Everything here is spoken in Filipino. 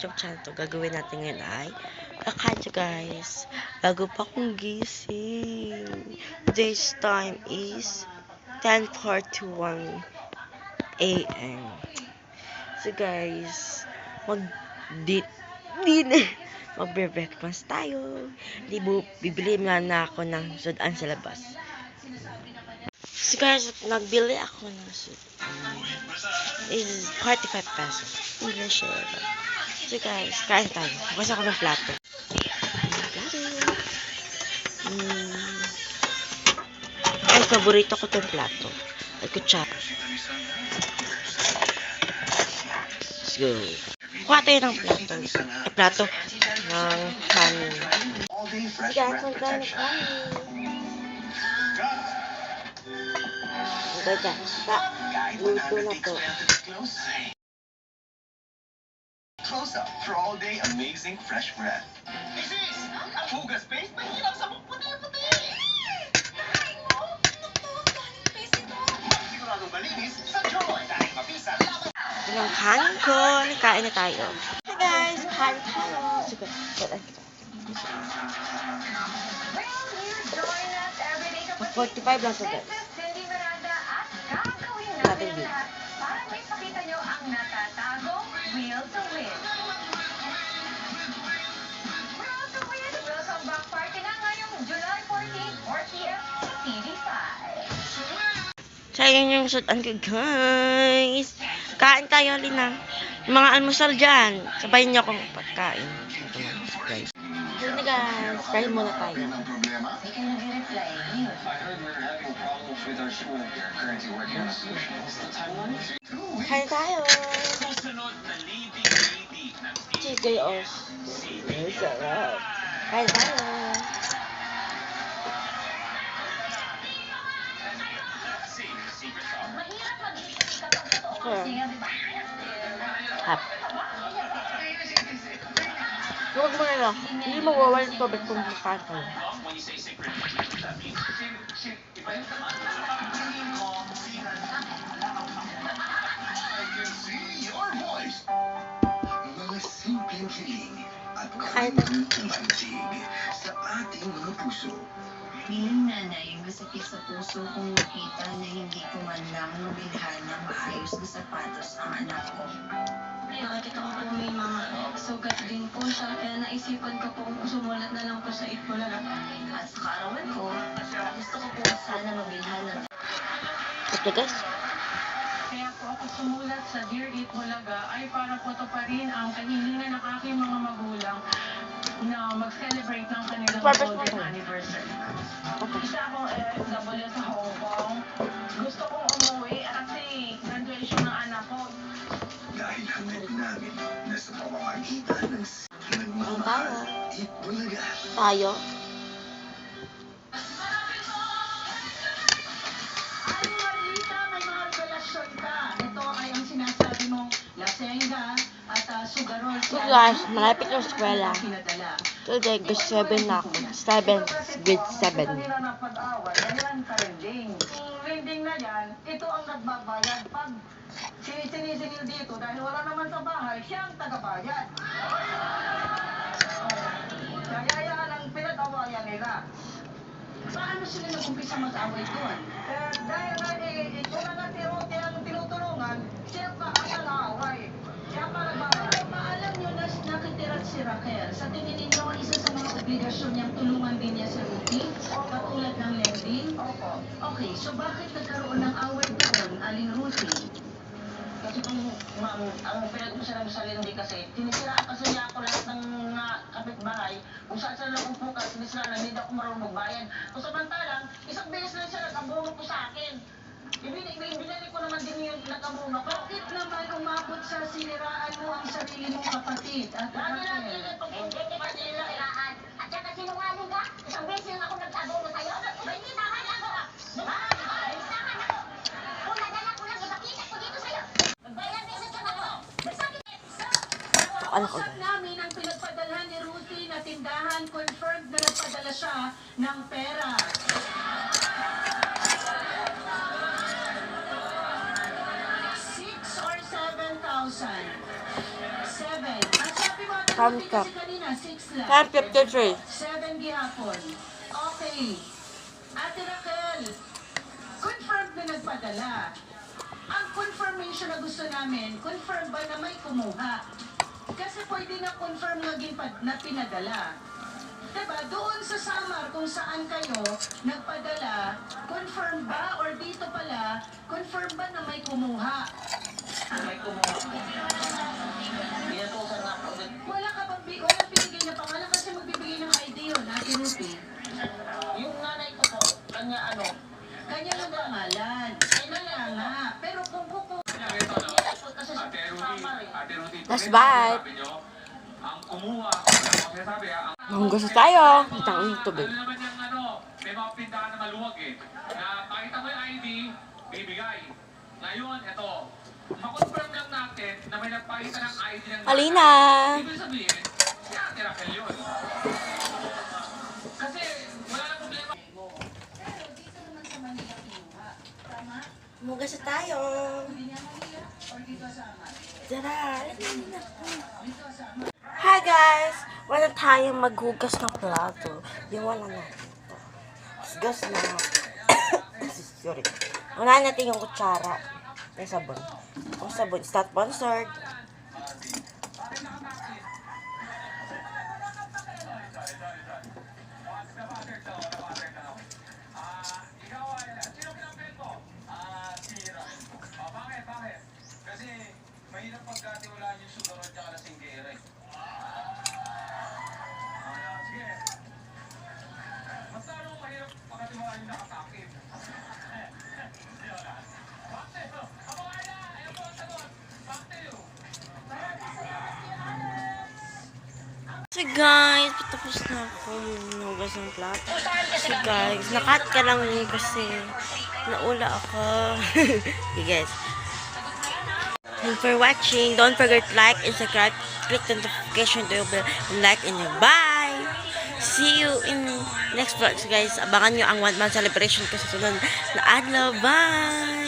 YouTube channel to. Gagawin natin ngayon ay akadyo guys. Bago pa akong gising. Today's time is 10:41 a.m. So guys, magbe-breakfast tayo. Bibili na ako ng sudan sa labas. So guys, nagbili ako ng sudan. Is 45 pesos. English share. So guys, kain tayo. Bukas ako ng plato. Ay, paborito ko itong plato. At kutsara. Let's go. Kuha tayo ng plato. Plato ng kanin. So guys, magkain ng kanin. Luto na to. Close up for all day amazing fresh bread. Isis! Ang hugas paste, mahirap sa mong puti-puti! Siguradong malinis sa Joy dahil mabisa. Yung kanin ko, kain na tayo. Hey guys, kain tayo. Sige, 45 lang sa guys. Natin din. Para may pakita nyo ang natatago, Will to Win. Will to Win, welcome back party na ngayong July 14, 4 p.m. sa TV5. So, yun yung sudan ko guys. Kain tayo, Lina. Yung mga almusal dyan. Sabayin niyo akong pagkain. Ito na, guys. Ito na guys. Kain muna tayo. We can reply. I heard we're having problems with our school. You're currently working on a solution. What's the timeline? Kain tayo. Sige, os. Sarap. Kain tayo. Mahirap mag-isip kapag totoo kasi nga, di ba? Hap. Huwag mo na lang. Hindi mawawala ng tubig kung makain ka. Mga simpleng hiling at Kain kwentong tumantig sa ating mga puso. Bilang nanay, masakit sa puso kung makita na hindi ko man lang mabilhan ng maayos na sapatos ang anak ko. Nakakita ko po may mga sugat din po siya, kaya naisipan ko po sumulat na lang po sa Itbulaga. At sa kaarawan ko, gusto ko po sana mabilhan ng Ito guys. Kaya po ako sumulat sa Dear Itbulaga ay para po to pa rin ang kahilingan ng aking mga magulang na mag-celebrate ng kanilang golden anniversary. Isa akong OFW sa Hong Kong. Gusto kong umuwi kasi graduation ng anak ko. Dahil hangad namin na sa pamamagitan ng nagmamahal, Itbulaga. Tayo. Ay, Marlita, may mga revelasyon ka. Ito ay ang sinasabi mong lasengga at sugarol. So guys, malapit yung eskwela. Pinadala. Today, grade 7 na ako. 7, grade 7. Kanila na pag-away, yan trending. Kung trending na yan, ito ang nagbabayad. Pag sinisingil dito, dahil wala naman sa bahay, siya ang tagabayad. Kaya yan ang pinag-awayan nila. Paano sila nag-umpisa mag-away doon? Dahil nga ito na nga si ang tinutulungan, siya pa ang nag-away. Siya pa nag-away. Maalam nyo na nakitira si Raquel. Sa tingin ninyo, isa sa mga obligasyon niyang tulungan din niya si Ruthie, katulad ng lending? Opo. Okay, so bakit nagkaroon ng away doon, Aling Ruthie? Kasi kung ma'am, ang pinag-usapan sa Lindy kasi, tinisiraan kasi niya ako lahat ng mga kapitbahay. Kung saan sila upukan, tinisiraan na hindi ako marunong magbayad. Kung samantalang, isang beses lang siya nag-abono po sa akin. Binili ko naman din yung nag-abono ko. Bakit naman umabot sa siniraan mo ang sarili mong kapatid? At Lagi pag hindi kita siniraan. At saka sinungaling ka, isang beses lang ako nag-abono sa'yo. May listahan ako. May listahan ako. Kung nadala ko lang, ipakita ko dito sa'yo. Magbayad beses lang ako. Magsabi Ano ko Usap guys? namin ang pinagpadalhan ni Ruthie na tindahan, confirmed na nagpadala siya ng pera. 6 or 7,000? 7. Ang sabi Time Sabi check. kasi kanina, 6 lang. Time 53. 7 gihapon. Okay. Ate Raquel, confirmed na nagpadala. Ang confirmation na gusto namin, confirm ba na may kumuha? Kasi pwede na confirm na pinadala. Diba, doon sa Samar kung saan kayo nagpadala, confirm ba or dito pala, confirm ba na may kumuha? May kumuha. Wala ka bang wala binigay na pangalan kasi magbibigay ng ID yun, Ate Rupi. Yung nanay ko po, kanya ano, Kanya lang pangalan. Kaya nga. Pero kung kasi sa Samar eh. Last bite. Ang kumuha, ang sinasabi ang Ang gusto tayo. Itang ang tubig. ano naman yung may mga pintahan na maluwag eh. Na pakita mo yung ID, bibigay. Ngayon, ito, makonfirm lang natin na may nagpakita ng ID ng Alina! Ibig sabihin, si Ate Raquel yun. Kasi wala na problema. Mugas na tayo. Tara, hi guys! Wala tayong maghugas ng plato. Yung wala na. Hugas na. Sorry. Unahin natin yung kutsara. Yung sabon. Yung sabon is not sponsored. Bakit? Kasi mahirap pagkatiwalaan yung sugar at saka lasinggera eh. Sige. Mas lalo mahirap pagkatiwalaan yung nakatakip. Bakit? Ako kaya! Ayaw po ang sagot! Bakit? So guys, patapos na ako hugas ng plato. So guys, nakat ka lang yun kasi naula ako. Okay guys. Thanks for watching. Don't forget to like and subscribe. Click the notification bell and like and bye! See you in next vlog. So guys, abangan nyo ang 1 month celebration ko sa sunod na adlaw. Bye!